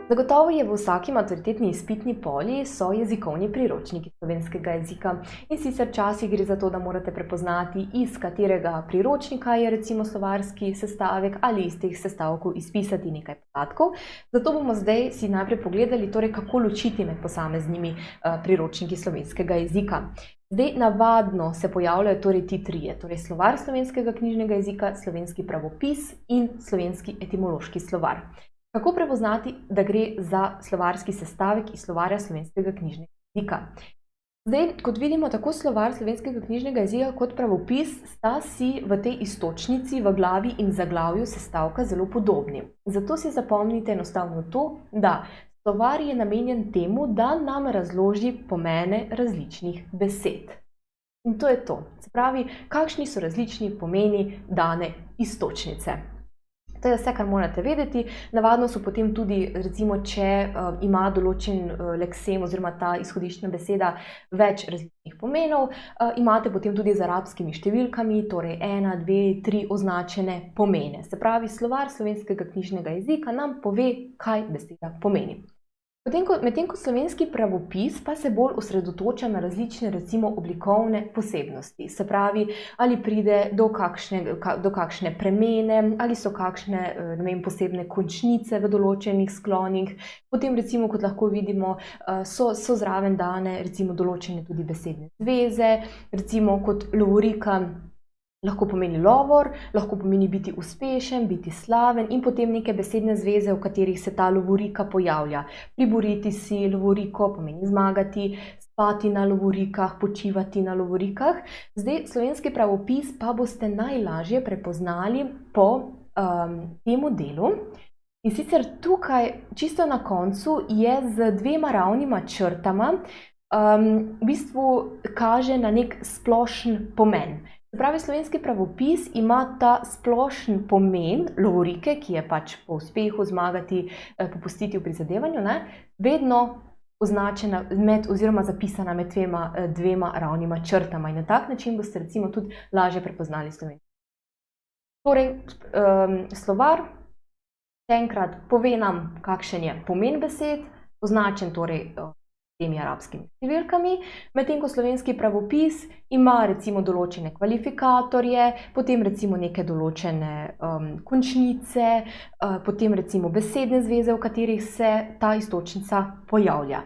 Zagotovo je v vsaki maturitetni izpitni poli so jezikovni priročniki slovenskega jezika. In sicer včasih gre za to, da morate prepoznati, iz katerega priročnika je recimo slovarski sestavek ali iz teh sestavkov izpisati nekaj podatkov. Zato bomo zdaj si najprej pogledali, torej, kako ločiti med posameznimi priročniki slovenskega jezika. Zdaj, navadno se pojavljajo torej ti trije, torej slovar slovenskega knjižnega jezika, slovenski pravopis in slovenski etimološki slovar. Kako prepoznati, da gre za slovarski sestavek iz slovarja slovenskega knjižnega jezika? Zdaj, kot vidimo, tako slovar slovenskega knjižnega jezika kot pravopis sta si v tej iztočnici, v glavi in zaglavju sestavka zelo podobni. Zato si zapomnite enostavno to, da slovar je namenjen temu, da nam razloži pomene različnih besed. In to je to. Se pravi, kakšni so različni pomeni dane iztočnice. To je vse, kar morate vedeti. Navadno so potem tudi, recimo, če ima določen leksem oziroma ta izhodiščna beseda več različnih pomenov, imate potem tudi z arabskimi številkami, torej 1, 2, 3 označene pomene. Se pravi, slovar slovenskega knjižnega jezika nam pove, kaj beseda pomeni. Medtem ko slovenski pravopis pa se bolj osredotoča na različne, recimo, oblikovne posebnosti. Se pravi, ali pride do kakšne premene, ali so kakšne, ne vem, posebne končnice v določenih sklonih. Potem, recimo, kot lahko vidimo, so zraven dane, recimo, določene tudi besedne zveze, recimo kot lovorika lahko pomeni lovor, lahko pomeni biti uspešen, biti slaven in potem neke besedne zveze, v katerih se ta lovorika pojavlja. Priboriti si lovoriko pomeni zmagati, spati na lovorikah, počivati na lovorikah. Zdaj, slovenski pravopis pa boste najlažje prepoznali po temu delu. In sicer tukaj, čisto na koncu, je z dvema ravnima črtama, v bistvu kaže na nek splošen pomen. Se pravi, slovenski pravopis ima ta splošen pomen lovorike, ki je pač po uspehu, zmagati, popustiti v prizadevanju, vedno označena oziroma zapisana med dvema ravnima črtama. In na tak način boste recimo tudi lažje prepoznali slovenski. Torej, slovar še enkrat pove nam, kakšen je pomen besed, označen torej temi arabskimi številkami, medtem ko slovenski pravopis ima recimo določene kvalifikatorje, potem recimo neke določene končnice, potem recimo besedne zveze, v katerih se ta iztočnica pojavlja.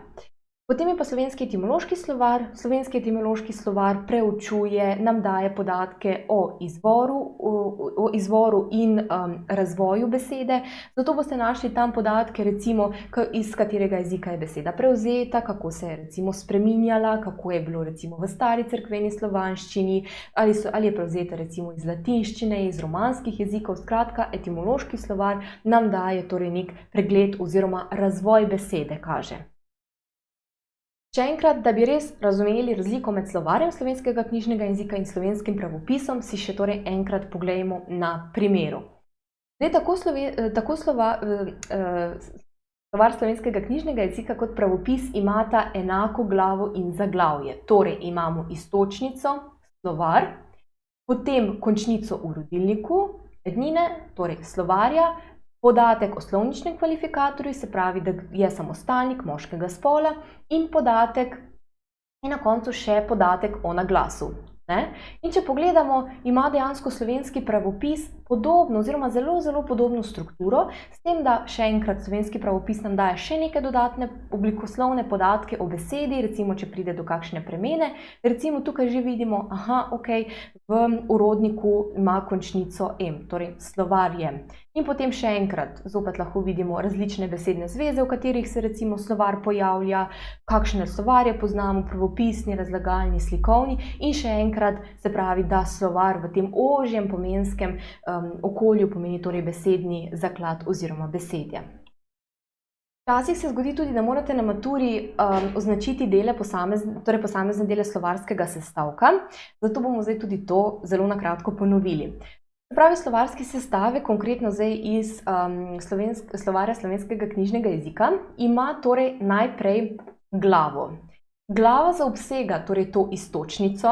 Potem je pa slovenski etimološki slovar. Slovenski etimološki slovar preučuje, nam daje podatke o izvoru in razvoju besede. Zato boste našli tam podatke, recimo, iz katerega jezika je beseda prevzeta, kako se je recimo spreminjala, kako je bilo recimo v stari cerkveni slovanščini, ali je prevzeta recimo iz latinščine, iz romanskih jezikov. Skratka, etimološki slovar nam daje torej nek pregled oziroma razvoj besede kaže. Še enkrat, da bi res razumeli razliko med slovarjem slovenskega knjižnega jezika in slovenskim pravopisom, si še torej enkrat poglejmo na primeru. Zdaj, tako slovar slovenskega knjižnega jezika kot pravopis imata enako glavo in zaglavje. Torej, imamo iztočnico, slovar, potem končnico v rodilniku, ednine, torej slovarja, podatek o slovničnem kvalifikatorju, se pravi, da je samostalnik moškega spola, in na koncu še podatek o naglasu. In če pogledamo, ima dejansko slovenski pravopis podobno oziroma zelo, zelo podobno strukturo, s tem, da še enkrat slovenski pravopis nam daje še neke dodatne oblikoslovne podatke o besedi, recimo, če pride do kakšne premene. Recimo, tukaj že vidimo, v urodniku ima končnico M, torej slovar je. In potem še enkrat, zopet lahko vidimo različne besedne zveze, v katerih se recimo slovar pojavlja, kakšne slovarje poznamo, pravopisni, razlagalni, slikovni, in še enkrat, se pravi, da slovar v tem ožjem pomenskem okolju pomeni torej besedni zaklad oziroma besedje. Včasih se zgodi tudi, da morate na maturi označiti posamezne dele slovarskega sestavka, zato bomo zdaj tudi to zelo na kratko ponovili. Se pravi, slovarski sestavek, konkretno zdaj iz slovarja slovenskega knjižnega jezika, ima torej najprej glavo. Glava zaobsega torej to iztočnico,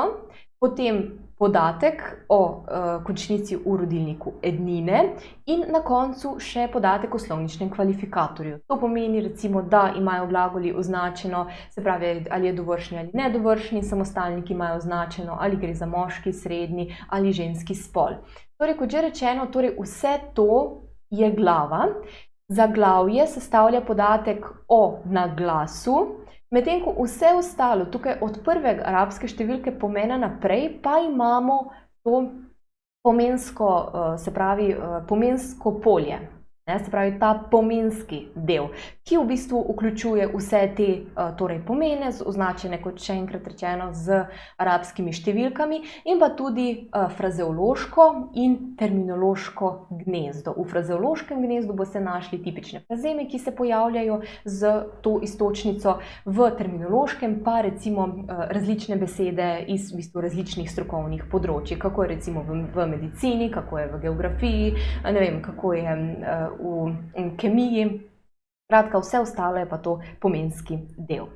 potem podatek o končnici v rodilniku ednine in na koncu še podatek o slovničnem kvalifikatorju. To pomeni recimo, da imajo glagoli označeno, se pravi, ali je dovršni ali nedovršni, samostalniki imajo označeno, ali gre za moški, srednji ali ženski spol. Torej, kot že rečeno, vse to je glava. Zaglavje sestavlja podatek o naglasu, medtem ko vse ostalo, tukaj od prve arabske številke pomena naprej, pa imamo to pomensko, se pravi, pomensko polje. Se pravi, ta pomenski del, ki v bistvu vključuje vse te pomene, označene, kot še enkrat rečeno, z arabskimi številkami in pa tudi frazeološko in terminološko gnezdo. V frazeološkem gnezdu boste našli tipične frazeme, ki se pojavljajo z to iztočnico, v terminološkem pa recimo različne besede iz v bistvu različnih strokovnih področij, kako je recimo v medicini, kako je v geografiji, ne vem, kako je v kemiji, kratka, vse ostalo je pa to pomenski del.